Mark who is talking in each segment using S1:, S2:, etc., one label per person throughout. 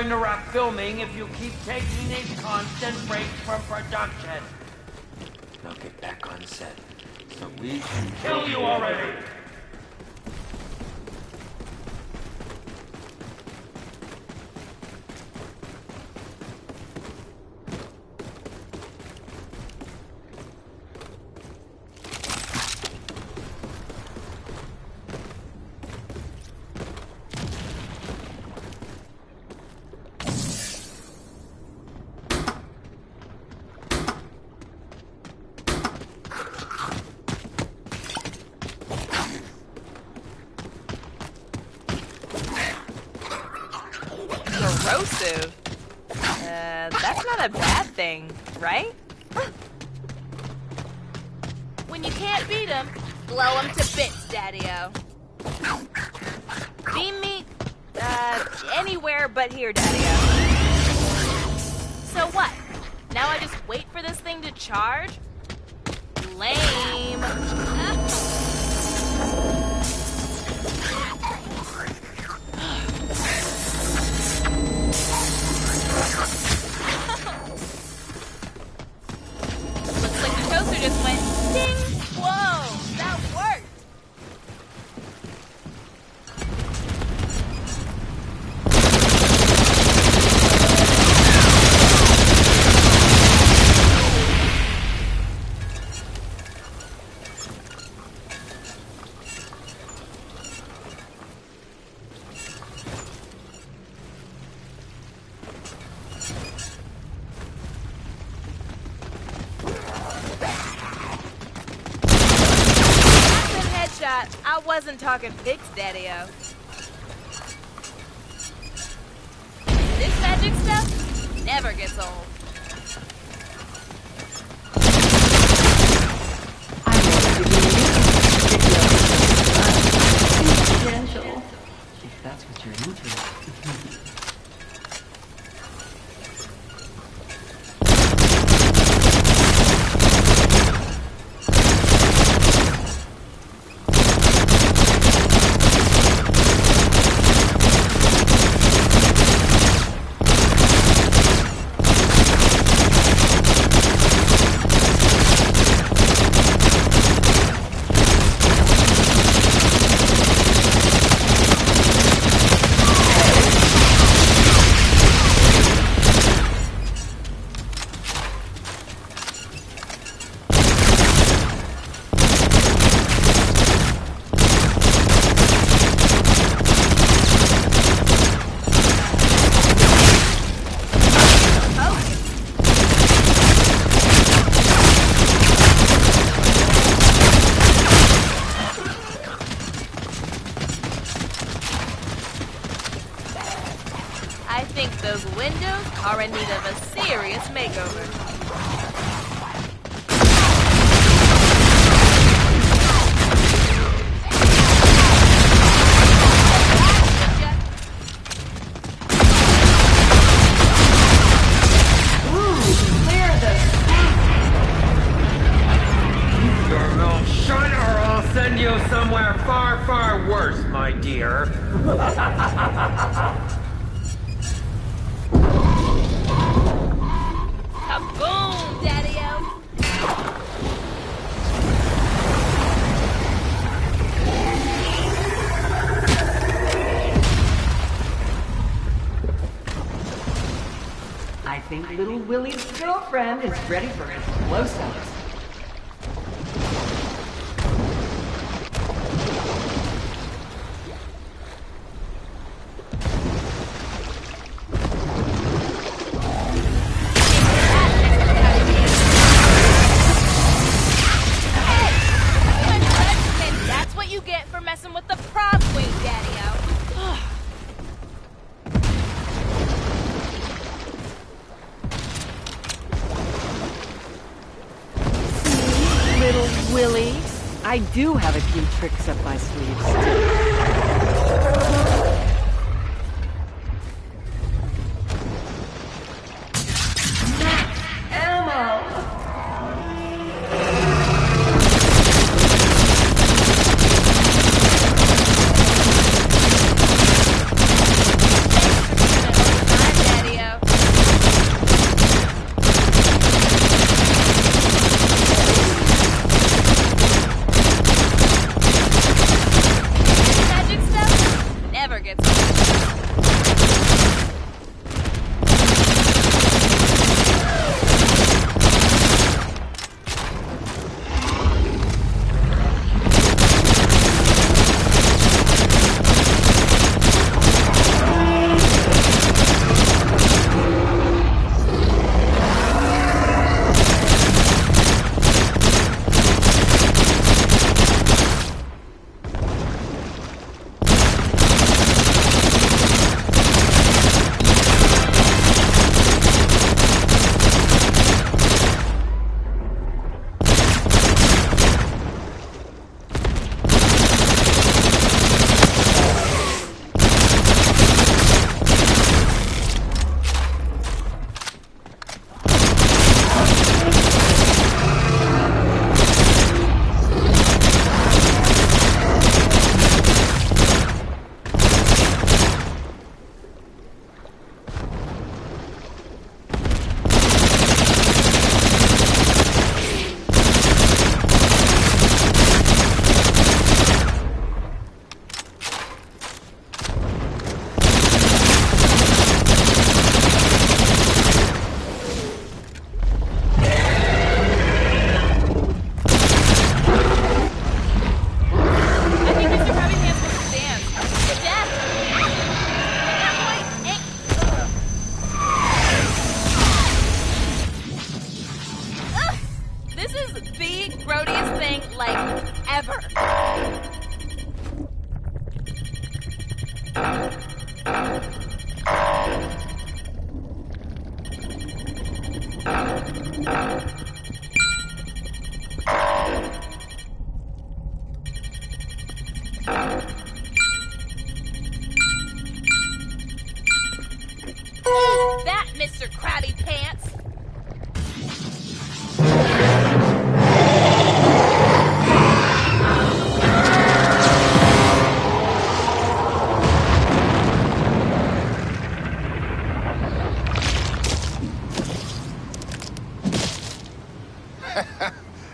S1: going to wrap filming if you keep taking these constant breaks from production. Now get back on set, so we can kill you already!
S2: Corrosive? That's not a bad thing, right?
S3: When you can't beat them, blow them to bits, Daddy-O.
S2: Beam me, anywhere but here, Daddy-O.
S3: So what? Now I just wait for this thing to charge? Lame. Looks like the toaster just went ding! Whoa, that worked! I wasn't talking fix, Daddy-O. This magic stuff never gets old.
S4: I will give you confidential, if that's what you're into.
S3: I think those windows are in need of a serious makeover.
S1: Your mouth shut or I'll send you somewhere far, far worse, my dear.
S3: Kaboom, Daddy-O!
S4: I think little Willie's girlfriend is ready for his close-ups.
S3: That's what you get for messing with the prom queen, Daddy-O.
S4: Little Willie, I do have a few tricks up my sleeves.
S3: The grodiest thing, like, ever. That, Mr. Krabby Pants.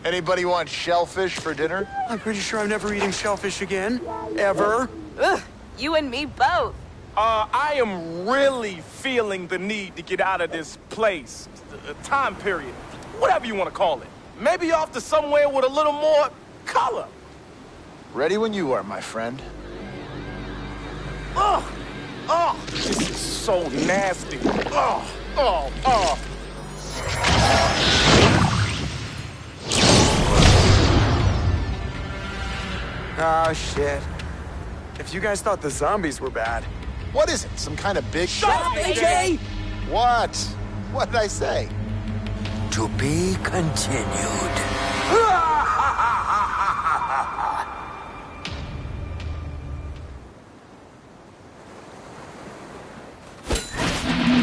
S5: Anybody want shellfish for dinner?
S6: I'm pretty sure I'm never eating shellfish again. Ever.
S2: Ugh, you and me both.
S7: I am really feeling the need to get out of this place, time period, whatever you want to call it. Maybe off to somewhere with a little more color.
S5: Ready when you are, my friend.
S7: Ugh! Oh, this is so nasty. Oh.
S6: Oh, shit. If you guys thought the zombies were bad.
S5: What is it? Some kind of big...
S7: Shut up, AJ!
S5: What? What did I say?
S1: To be continued.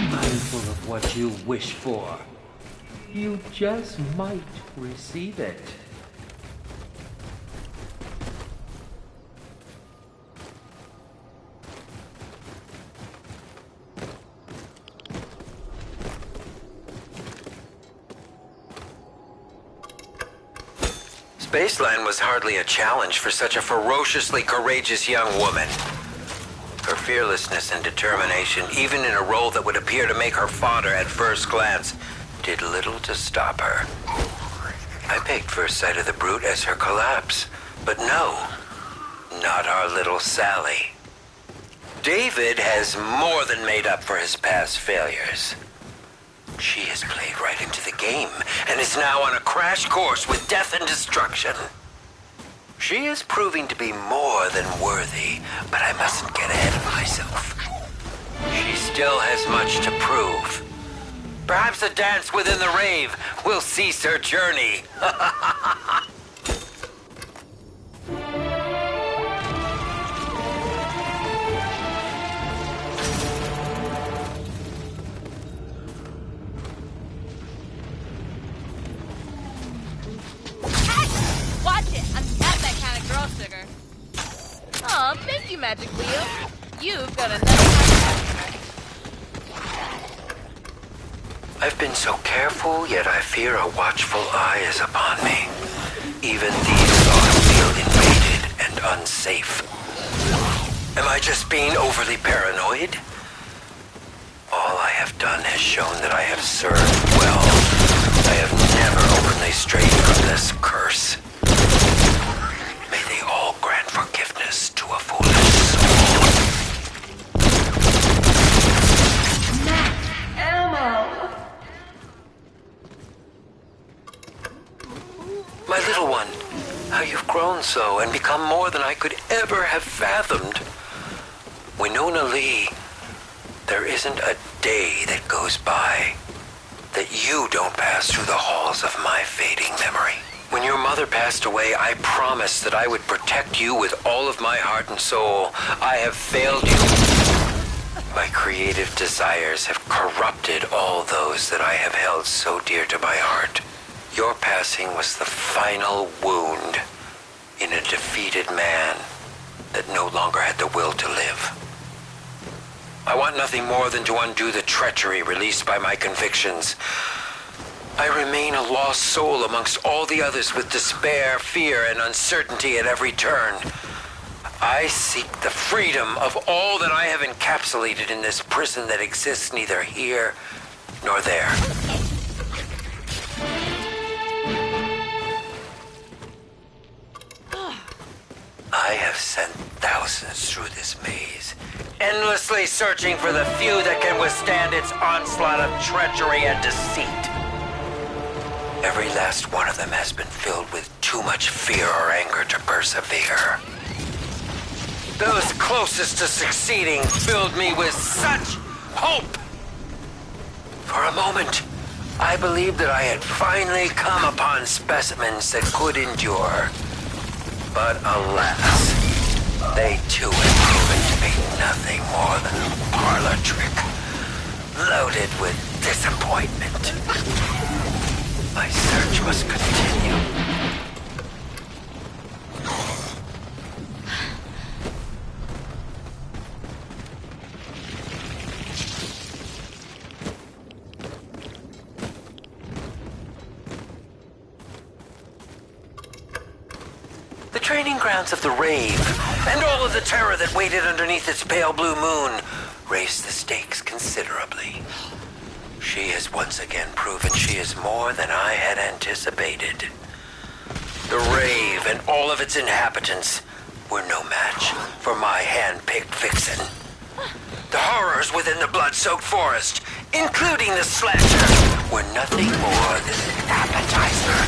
S1: Mindful of what you wish for, you just might receive it.
S8: Spaceland was hardly a challenge for such a ferociously courageous young woman. Her fearlessness and determination, even in a role that would appear to make her fodder at first glance, did little to stop her. I pegged first sight of the brute as her collapse, but no, not our little Sally. David has more than made up for his past failures. She has played right into the game and is now on a crash course with death and destruction. She is proving to be more than worthy, but I mustn't get ahead of myself. She still has much to prove. Perhaps a dance within the rave will cease her journey.
S3: Aw, thank you, Magic Wheel. You've got another customer.
S8: I've been so careful, yet I fear a watchful eye is upon me. Even these thoughts feel invaded and unsafe. Am I just being overly paranoid? All I have done has shown that I have served well. I have never openly strayed from this curse. May they all grant forgiveness to a foolish soul. My little one, how you've grown so and become more than I could ever have fathomed. Winona Lee, there isn't a day that goes by that you don't pass through the halls of my fading memory. When your mother passed away, I promised that I would protect you with all of my heart and soul. I have failed you. My creative desires have corrupted all those that I have held so dear to my heart. Your passing was the final wound in a defeated man that no longer had the will to live. I want nothing more than to undo the treachery released by my convictions. I remain a lost soul amongst all the others with despair, fear, and uncertainty at every turn. I seek the freedom of all that I have encapsulated in this prison that exists neither here nor there. I have sent thousands through this maze, endlessly searching for the few that can withstand its onslaught of treachery and deceit. Every last one of them has been filled with too much fear or anger to persevere. Those closest to succeeding filled me with such hope. For a moment, I believed that I had finally come upon specimens that could endure. But alas, they too had proven to be nothing more than a parlor trick, loaded with disappointment. My search must continue. The training grounds of the rave, and all of the terror that waited underneath its pale blue moon, raised the stakes considerably. She has once again proven she is more than I had anticipated. The rave and all of its inhabitants were no match for my hand-picked vixen. The horrors within the blood-soaked forest, including the slasher, were nothing more than an appetizer.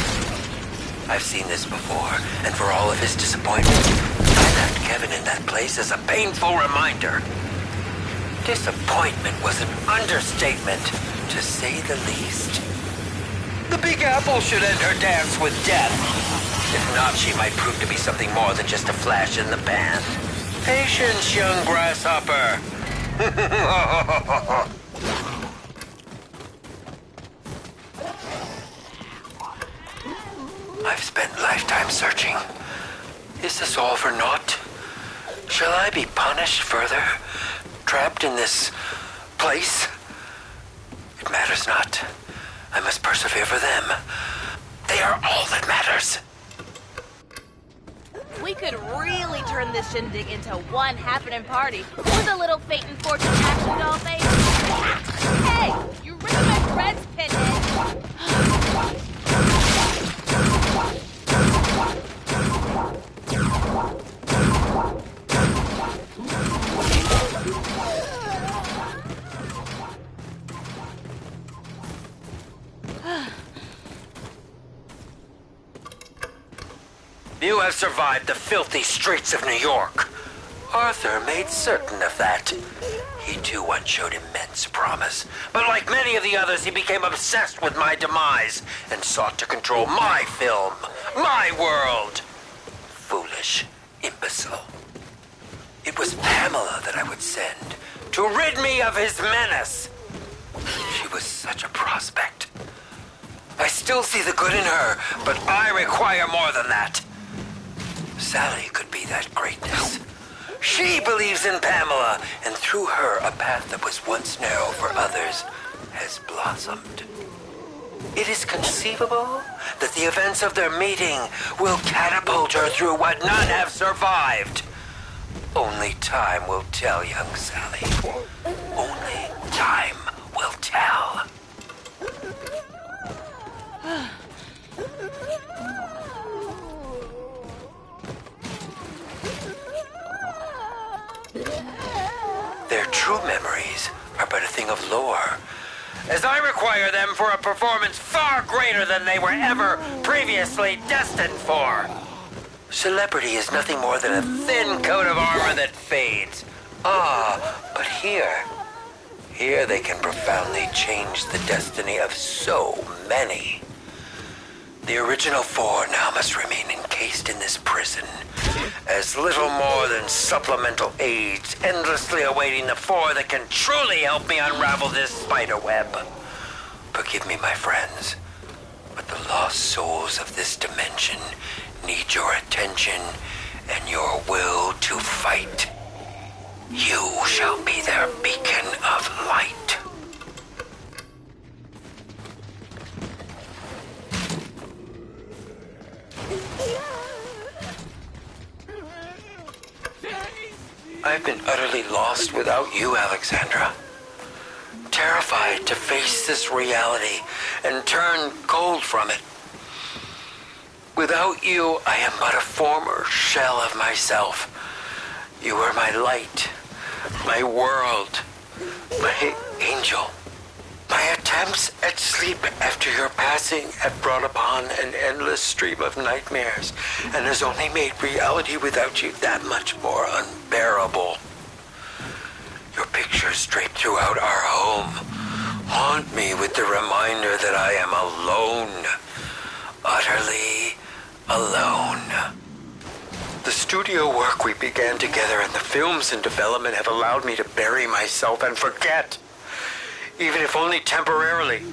S8: I've seen this before, and for all of his disappointment, I left Kevin in that place as a painful reminder. Disappointment was an understatement, to say the least. The Big Apple should end her dance with death. If not, she might prove to be something more than just a flash in the pan. Patience, young grasshopper. I've spent lifetime searching. Is this all for naught? Shall I be punished further? Trapped in this place? It matters not. I must persevere for them. They are all that matters.
S3: We could really turn this shindig into one happening party with a little fate and fortune action doll face. Hey, you ruined my threads, Pinhead.
S8: You have survived the filthy streets of New York. Arthur made certain of that. He too once showed immense promise, but like many of the others, he became obsessed with my demise and sought to control my film, my world. Foolish imbecile. It was Pamela that I would send to rid me of his menace. She was such a prospect. I still see the good in her, but I require more than that. Sally could be that greatness. She believes in Pamela, and through her, a path that was once narrow for others has blossomed. It is conceivable that the events of their meeting will catapult her through what none have survived. Only time will tell, young Sally. Only time will tell. Their true memories are but a thing of lore, as I require them for a performance far greater than they were ever previously destined for. Celebrity is nothing more than a thin coat of armor that fades. But here they can profoundly change the destiny of so many. The original four now must remain encased in this prison, as little more than supplemental aids, endlessly awaiting the four that can truly help me unravel this spider web. Forgive me, my friends, but the lost souls of this dimension need your attention and your will to fight. You shall be their beacon of light. I've been utterly lost without you, Alexandra. Terrified to face this reality and turn cold from it. Without you, I am but a former shell of myself. You are my light, my world, my angel, My attempts at sleep after your passing have brought upon an endless stream of nightmares and has only made reality without you that much more unbearable. Your pictures draped throughout our home haunt me with the reminder that I am alone. Utterly alone. The studio work we began together and the films in development have allowed me to bury myself and forget. Even if only temporarily.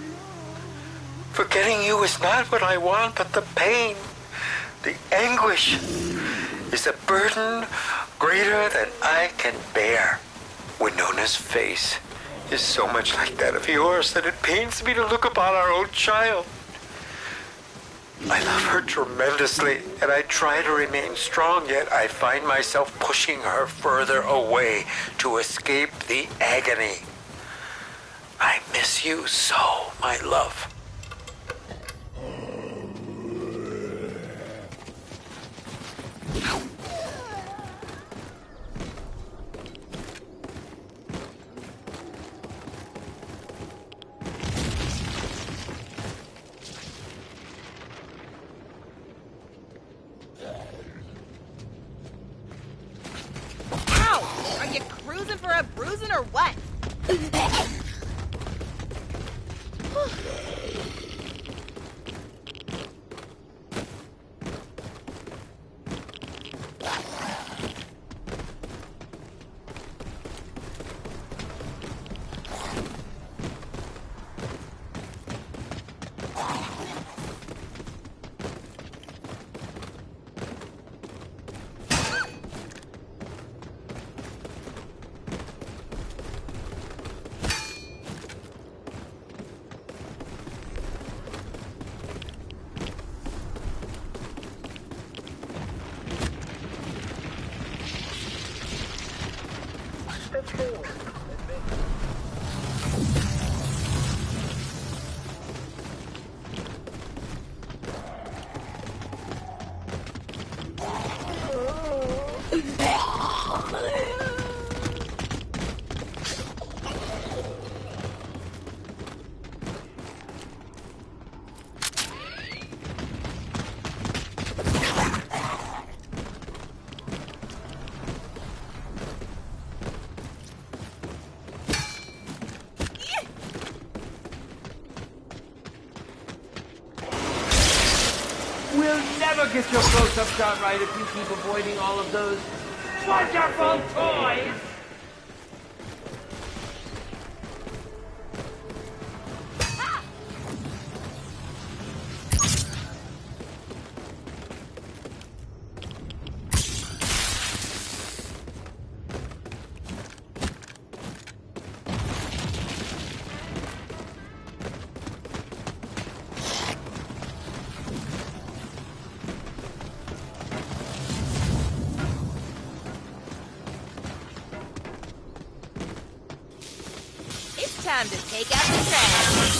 S8: Forgetting you is not what I want, but the pain, the anguish, is a burden greater than I can bear. Winona's face is so much like that of yours that it pains me to look upon our own child. I love her tremendously, and I try to remain strong, yet I find myself pushing her further away to escape the agony. I miss you so, my love.
S3: Ow! Are you cruising for a bruising or what?
S1: We'll never get your close-up shot right if you keep avoiding all of those wonderful toys!
S3: Time to take out the trash.